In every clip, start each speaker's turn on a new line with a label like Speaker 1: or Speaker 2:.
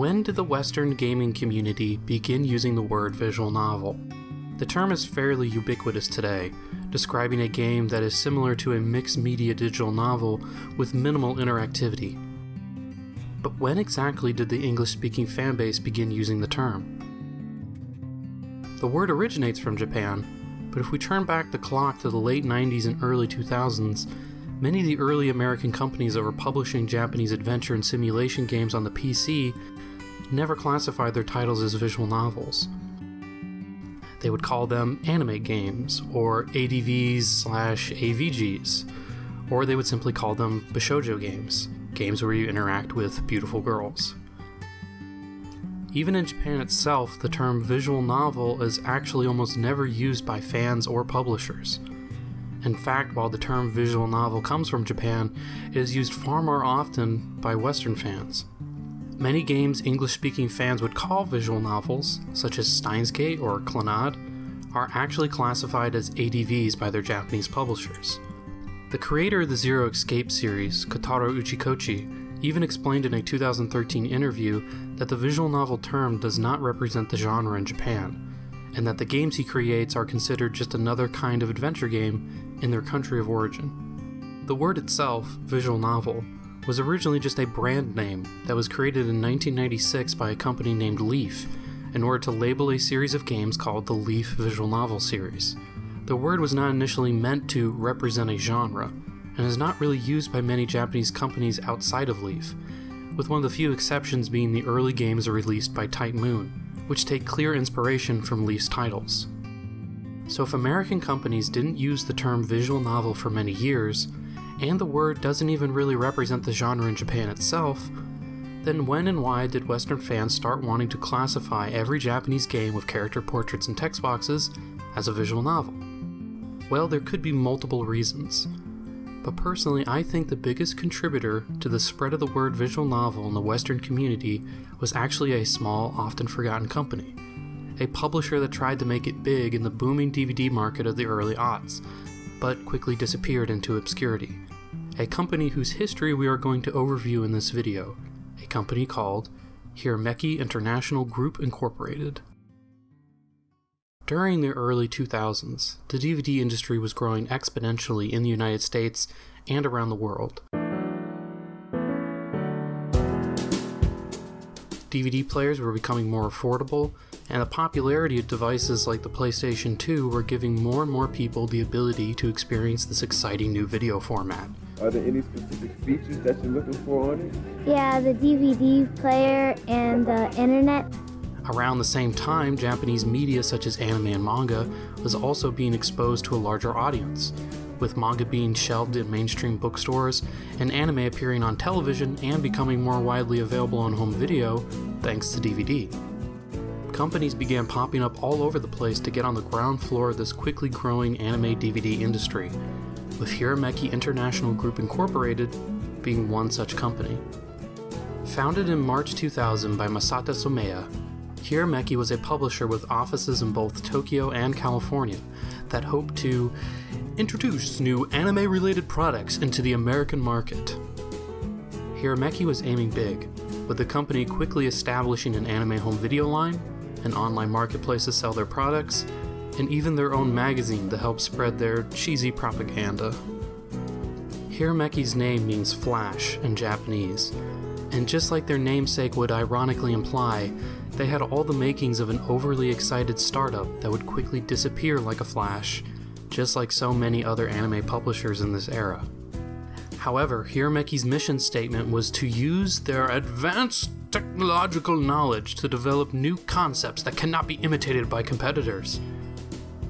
Speaker 1: When did the Western gaming community begin using the word visual novel? The term is fairly ubiquitous today, describing a game that is similar to a mixed media digital novel with minimal interactivity. But when exactly did the English-speaking fanbase begin using the term? The word originates from Japan, but if we turn back the clock to the late 90s and early 2000s, many of the early American companies that were publishing Japanese adventure and simulation games on the PC never classified their titles as visual novels. They would call them anime games, or ADVs/AVGs, or they would simply call them Bishoujo games, games where you interact with beautiful girls. Even in Japan itself, the term visual novel is actually almost never used by fans or publishers. In fact, while the term visual novel comes from Japan, it is used far more often by Western fans. Many games English-speaking fans would call visual novels, such as Steins Gate or Clannad, are actually classified as ADVs by their Japanese publishers. The creator of the Zero Escape series, Kotaro Uchikoshi, even explained in a 2013 interview that the visual novel term does not represent the genre in Japan, and that the games he creates are considered just another kind of adventure game in their country of origin. The word itself, visual novel, was originally just a brand name that was created in 1996 by a company named Leaf in order to label a series of games called the Leaf Visual Novel series. The word was not initially meant to represent a genre, and is not really used by many Japanese companies outside of Leaf, with one of the few exceptions being the early games released by Type Moon, which take clear inspiration from Leaf's titles. So if American companies didn't use the term visual novel for many years, and the word doesn't even really represent the genre in Japan itself, then when and why did Western fans start wanting to classify every Japanese game with character portraits and text boxes as a visual novel? Well, there could be multiple reasons, but personally I think the biggest contributor to the spread of the word visual novel in the Western community was actually a small, often forgotten company, a publisher that tried to make it big in the booming DVD market of the early aughts, but quickly disappeared into obscurity. A company whose history we are going to overview in this video, a company called Hirameki International Group Incorporated. During the early 2000s, the DVD industry was growing exponentially in the United States and around the world. DVD players were becoming more affordable, and the popularity of devices like the PlayStation 2 were giving more and more people the ability to experience this exciting new video format.
Speaker 2: Are there any specific features that you're looking for on it?
Speaker 3: Yeah, the DVD player and the internet.
Speaker 1: Around the same time, Japanese media such as anime and manga was also being exposed to a larger audience, with manga being shelved in mainstream bookstores and anime appearing on television and becoming more widely available on home video thanks to DVD. Companies began popping up all over the place to get on the ground floor of this quickly growing anime DVD industry, with Hirameki International Group Incorporated being one such company. Founded in March 2000 by Masata Someya, Hirameki was a publisher with offices in both Tokyo and California that hoped to introduce new anime-related products into the American market. Hirameki was aiming big, with the company quickly establishing an anime home video line, an online marketplace to sell their products, and even their own magazine to help spread their cheesy propaganda. Hirameki's name means flash in Japanese, and just like their namesake would ironically imply, they had all the makings of an overly excited startup that would quickly disappear like a flash, just like so many other anime publishers in this era. However, Hirameki's mission statement was to use their advanced technological knowledge to develop new concepts that cannot be imitated by competitors.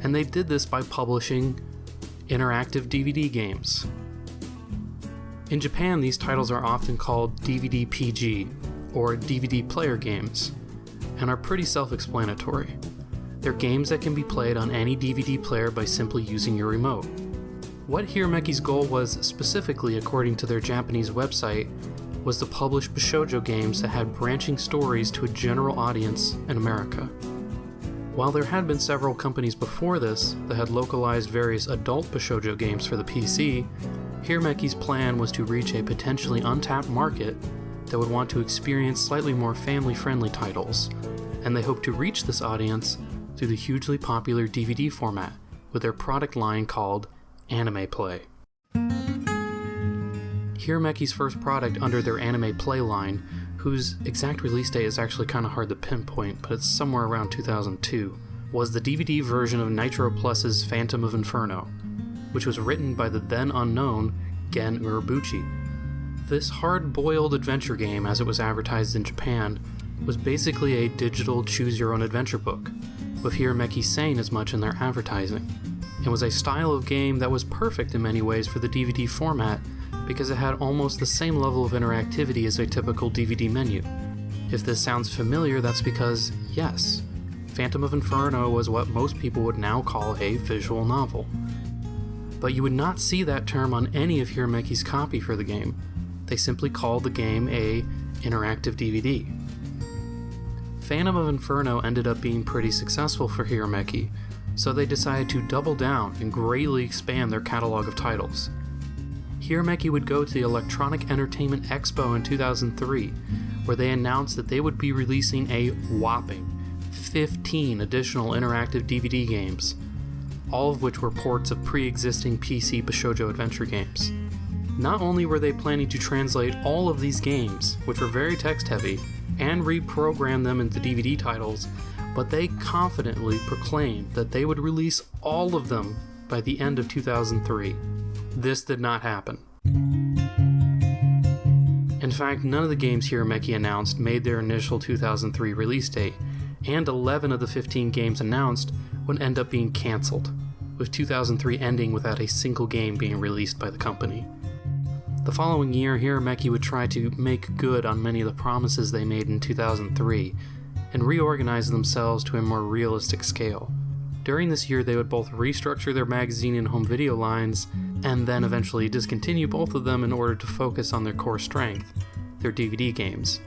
Speaker 1: And they did this by publishing interactive DVD games. In Japan, these titles are often called DVD PG, or DVD player games, and are pretty self-explanatory. They're games that can be played on any DVD player by simply using your remote. What Hirameki's goal was specifically, according to their Japanese website, was to publish Bishoujo games that had branching stories to a general audience in America. While there had been several companies before this that had localized various adult Bishoujo games for the PC, Hirameki's plan was to reach a potentially untapped market that would want to experience slightly more family-friendly titles, and they hope to reach this audience through the hugely popular DVD format with their product line called Anime Play. Hirameki's first product under their Anime Play line, whose exact release date is actually kind of hard to pinpoint, but it's somewhere around 2002, was the DVD version of Nitro Plus's Phantom of Inferno, which was written by the then unknown Gen Urobuchi. This hard-boiled adventure game, as it was advertised in Japan, was basically a digital choose-your-own-adventure book, with Hirameki saying as much in their advertising, and was a style of game that was perfect in many ways for the DVD format because it had almost the same level of interactivity as a typical DVD menu. If this sounds familiar, that's because, yes, Phantom of Inferno was what most people would now call a visual novel. But you would not see that term on any of Hirameki's copy for the game. They simply called the game a interactive DVD. Phantom of Inferno ended up being pretty successful for Hirameki, so they decided to double down and greatly expand their catalog of titles. Hirameki would go to the Electronic Entertainment Expo in 2003, where they announced that they would be releasing a whopping 15 additional interactive DVD games, all of which were ports of pre-existing PC Bishoujo adventure games. Not only were they planning to translate all of these games, which were very text-heavy, and reprogram them into DVD titles, but they confidently proclaimed that they would release all of them by the end of 2003. This did not happen. In fact, none of the games Hirameki announced made their initial 2003 release date, and 11 of the 15 games announced would end up being cancelled, with 2003 ending without a single game being released by the company. The following year, Hirameki would try to make good on many of the promises they made in 2003, and reorganize themselves to a more realistic scale. During this year, they would both restructure their magazine and home video lines, and then eventually discontinue both of them in order to focus on their core strength, their DVD games.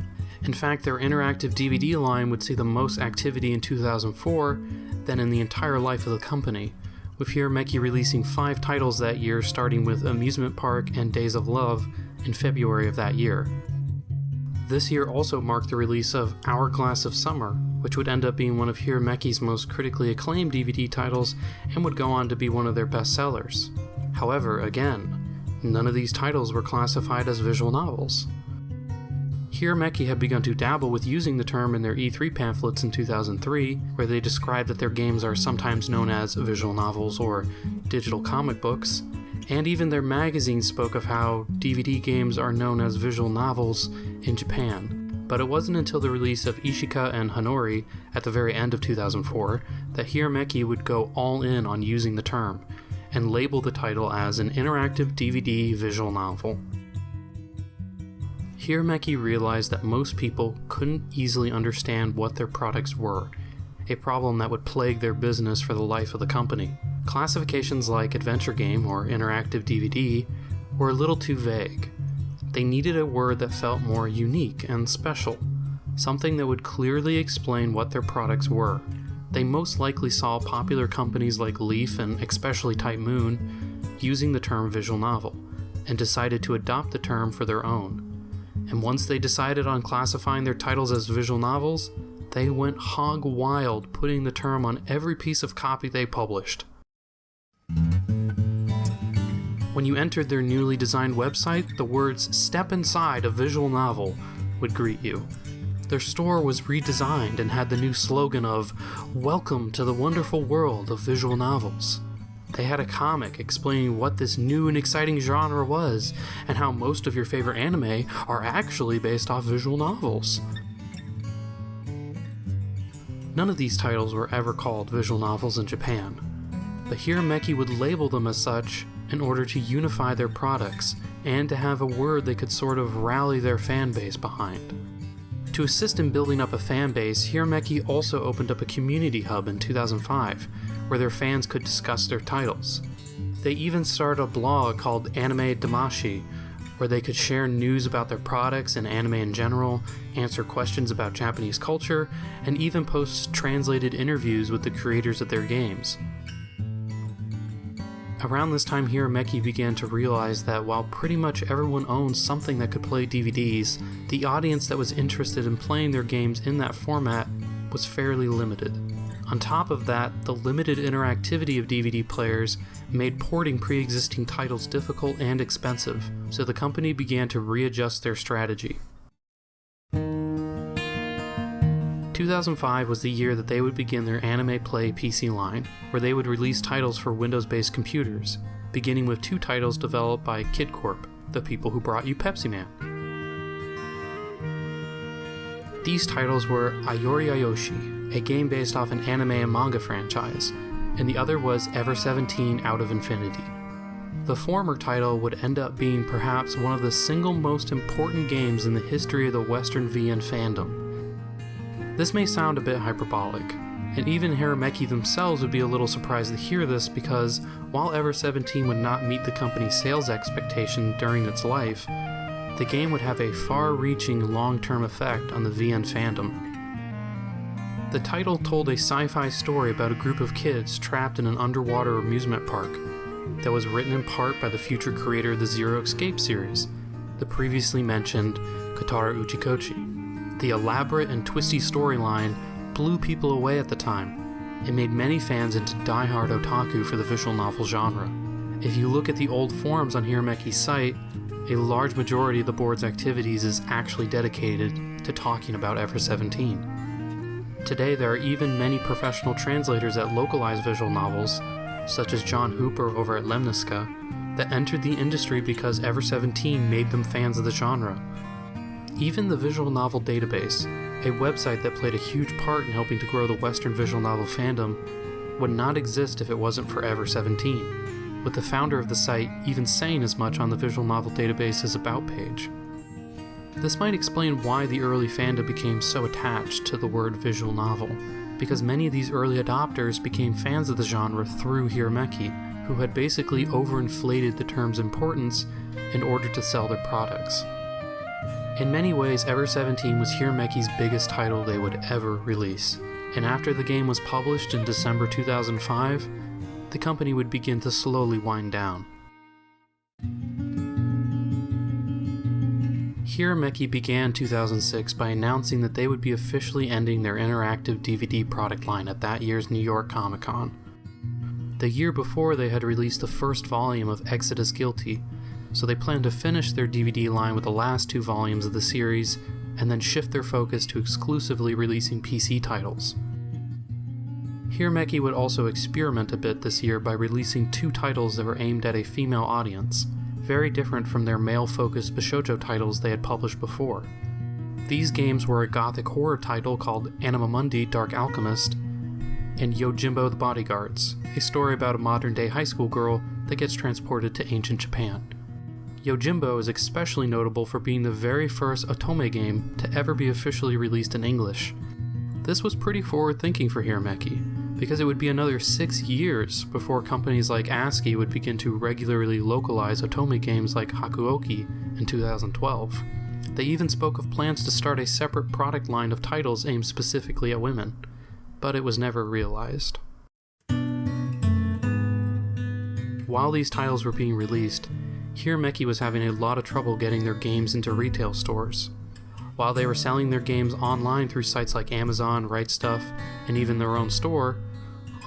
Speaker 1: In fact, their interactive DVD line would see the most activity in 2004 than in the entire life of the company, with Hirameki releasing 5 titles that year, starting with Amusement Park and Days of Love in February of that year. This year also marked the release of Hourglass of Summer, which would end up being one of Hirameki's most critically acclaimed DVD titles and would go on to be one of their best sellers. However, again, none of these titles were classified as visual novels. Hirameki had begun to dabble with using the term in their E3 pamphlets in 2003, where they described that their games are sometimes known as visual novels or digital comic books, and even their magazine spoke of how DVD games are known as visual novels in Japan. But it wasn't until the release of Ishika and Hanori at the very end of 2004 that Hirameki would go all in on using the term, and label the title as an interactive DVD visual novel. Hirameki realized that most people couldn't easily understand what their products were, a problem that would plague their business for the life of the company. Classifications like adventure game or interactive DVD were a little too vague. They needed a word that felt more unique and special, something that would clearly explain what their products were. They most likely saw popular companies like Leaf and especially Type Moon using the term visual novel, and decided to adopt the term for their own. And once they decided on classifying their titles as visual novels, they went hog wild putting the term on every piece of copy they published. When you entered their newly designed website, the words "Step inside a visual novel" would greet you. Their store was redesigned and had the new slogan of "Welcome to the wonderful world of visual novels." They had a comic explaining what this new and exciting genre was, and how most of your favorite anime are actually based off visual novels. None of these titles were ever called visual novels in Japan, but Hirameki would label them as such in order to unify their products and to have a word they could sort of rally their fan base behind. To assist in building up a fan base, Hirameki also opened up a community hub in 2005, where their fans could discuss their titles. They even started a blog called Anime Damashi, where they could share news about their products and anime in general, answer questions about Japanese culture, and even post translated interviews with the creators of their games. Around this time, Hirameki began to realize that while pretty much everyone owned something that could play DVDs, the audience that was interested in playing their games in that format was fairly limited. On top of that, the limited interactivity of DVD players made porting pre-existing titles difficult and expensive, so the company began to readjust their strategy. 2005 was the year that they would begin their Anime Play PC line, where they would release titles for Windows-based computers, beginning with 2 titles developed by Kid Corp, the people who brought you Pepsi Man. These titles were Ayori Ayoshi, a game based off an anime and manga franchise, and the other was Ever 17 Out of Infinity. The former title would end up being perhaps one of the single most important games in the history of the Western VN fandom. This may sound a bit hyperbolic, and even Hirameki themselves would be a little surprised to hear this because, while Ever 17 would not meet the company's sales expectation during its life, the game would have a far-reaching long-term effect on the VN fandom. The title told a sci-fi story about a group of kids trapped in an underwater amusement park that was written in part by the future creator of the Zero Escape series, the previously mentioned Kotaro Uchikoshi. The elaborate and twisty storyline blew people away at the time. It made many fans into die-hard otaku for the visual novel genre. If you look at the old forums on Hirameki's site, a large majority of the board's activities is actually dedicated to talking about Ever 17. Today there are even many professional translators that localize visual novels, such as John Hooper over at Lemniska, that entered the industry because Ever 17 made them fans of the genre. Even the Visual Novel Database, a website that played a huge part in helping to grow the Western visual novel fandom, would not exist if it wasn't for Ever 17, with the founder of the site even saying as much on the Visual Novel Database's About page. This might explain why the early fandom became so attached to the word visual novel, because many of these early adopters became fans of the genre through Hirameki, who had basically overinflated the term's importance in order to sell their products. In many ways, Ever 17 was Hirameki's biggest title they would ever release, and after the game was published in December 2005, the company would begin to slowly wind down. Hirameki began 2006 by announcing that they would be officially ending their interactive DVD product line at that year's New York Comic Con. The year before, they had released the first volume of Exodus Guilty, so they planned to finish their DVD line with the last 2 volumes of the series, and then shift their focus to exclusively releasing PC titles. Hirameki would also experiment a bit this year by releasing 2 titles that were aimed at a female audience, very different from their male-focused Bishoujo titles they had published before. These games were a gothic horror title called Animamundi Dark Alchemist, and Yojimbo the Bodyguards, a story about a modern-day high school girl that gets transported to ancient Japan. Yojimbo is especially notable for being the very first otome game to ever be officially released in English. This was pretty forward-thinking for Hirameki, because it would be another 6 years before companies like ASCII would begin to regularly localize otome games like Hakuoki in 2012. They even spoke of plans to start a separate product line of titles aimed specifically at women, but it was never realized. While these titles were being released, Hirameki was having a lot of trouble getting their games into retail stores. While they were selling their games online through sites like Amazon, Right Stuff, and even their own store,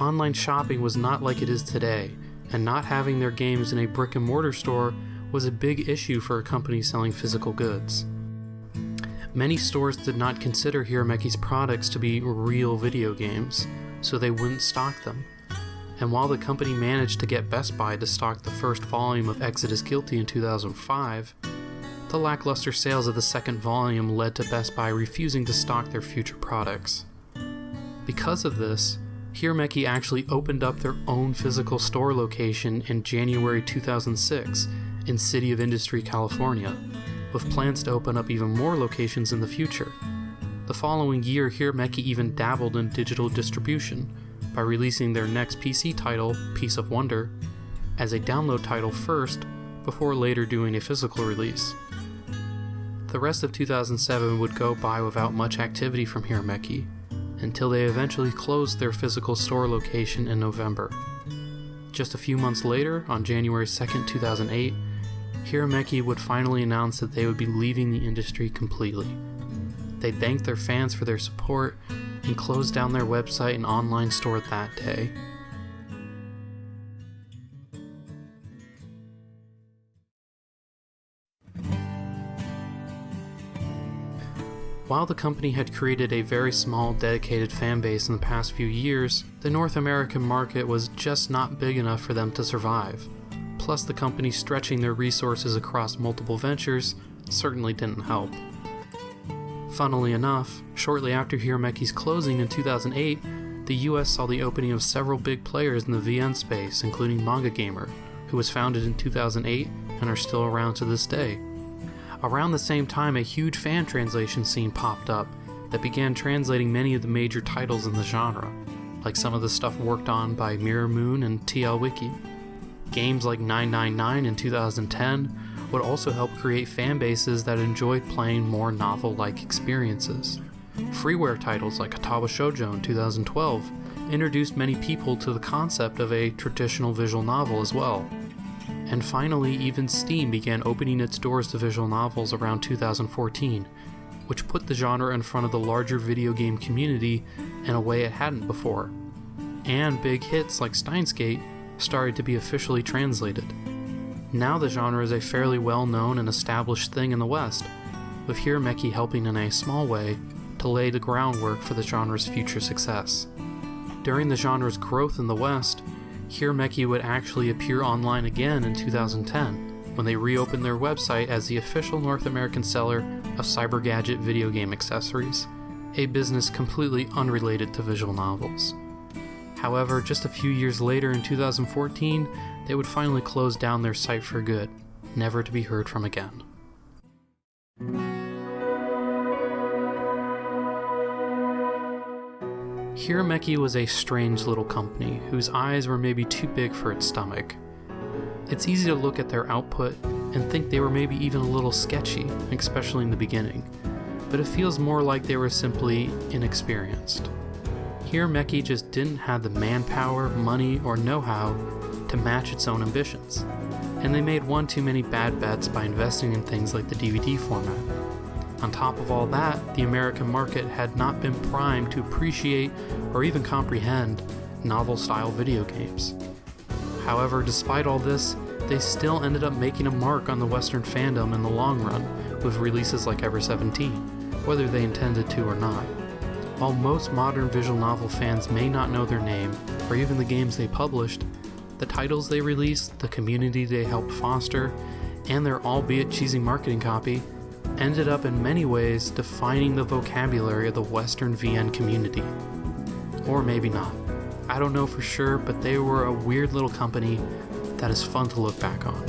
Speaker 1: online shopping was not like it is today, and not having their games in a brick-and-mortar store was a big issue for a company selling physical goods. Many stores did not consider Hirameki's products to be real video games, so they wouldn't stock them. And while the company managed to get Best Buy to stock the first volume of Exodus Guilty in 2005, the lackluster sales of the second volume led to Best Buy refusing to stock their future products. Because of this, Hirameki actually opened up their own physical store location in January 2006 in City of Industry, California, with plans to open up even more locations in the future. The following year, Hirameki even dabbled in digital distribution, by releasing their next PC title, Piece of Wonder, as a download title first, before later doing a physical release. The rest of 2007 would go by without much activity from Hirameki, until they eventually closed their physical store location in November. Just a few months later, on January 2nd, 2008, Hirameki would finally announce that they would be leaving the industry completely. They thanked their fans for their support and closed down their website and online store that day. While the company had created a very small, dedicated fan base in the past few years, the North American market was just not big enough for them to survive. Plus, the company stretching their resources across multiple ventures certainly didn't help. Funnily enough, shortly after Hirameki's closing in 2008, the US saw the opening of several big players in the VN space, including Manga Gamer, who was founded in 2008 and are still around to this day. Around the same time, a huge fan translation scene popped up that began translating many of the major titles in the genre, like some of the stuff worked on by Mirror Moon and TL Wiki. Games like 999 in 2010 would also help create fan bases that enjoyed playing more novel-like experiences. Freeware titles like Kotaro Shoujo in 2012 introduced many people to the concept of a traditional visual novel as well. And finally, even Steam began opening its doors to visual novels around 2014, which put the genre in front of the larger video game community in a way it hadn't before. And big hits like Steins Gate started to be officially translated. Now the genre is a fairly well-known and established thing in the West, with Hirameki helping in a small way to lay the groundwork for the genre's future success. During the genre's growth in the West, Hirameki would actually appear online again in 2010, when they reopened their website as the official North American seller of cyber gadget video game accessories, a business completely unrelated to visual novels. However, just a few years later in 2014, they would finally close down their site for good, never to be heard from again. Hirameki was a strange little company whose eyes were maybe too big for its stomach. It's easy to look at their output and think they were maybe even a little sketchy, especially in the beginning, but it feels more like they were simply inexperienced. Hirameki just didn't have the manpower, money, or know-how to match its own ambitions, and they made one too many bad bets by investing in things like the DVD format. On top of all that, the American market had not been primed to appreciate or even comprehend novel-style video games. However, despite all this, they still ended up making a mark on the Western fandom in the long run with releases like Ever 17, whether they intended to or not. While most modern visual novel fans may not know their name, or even the games they published, the titles they released, the community they helped foster, and their albeit cheesy marketing copy ended up in many ways defining the vocabulary of the Western VN community. Or maybe not. I don't know for sure, but they were a weird little company that is fun to look back on.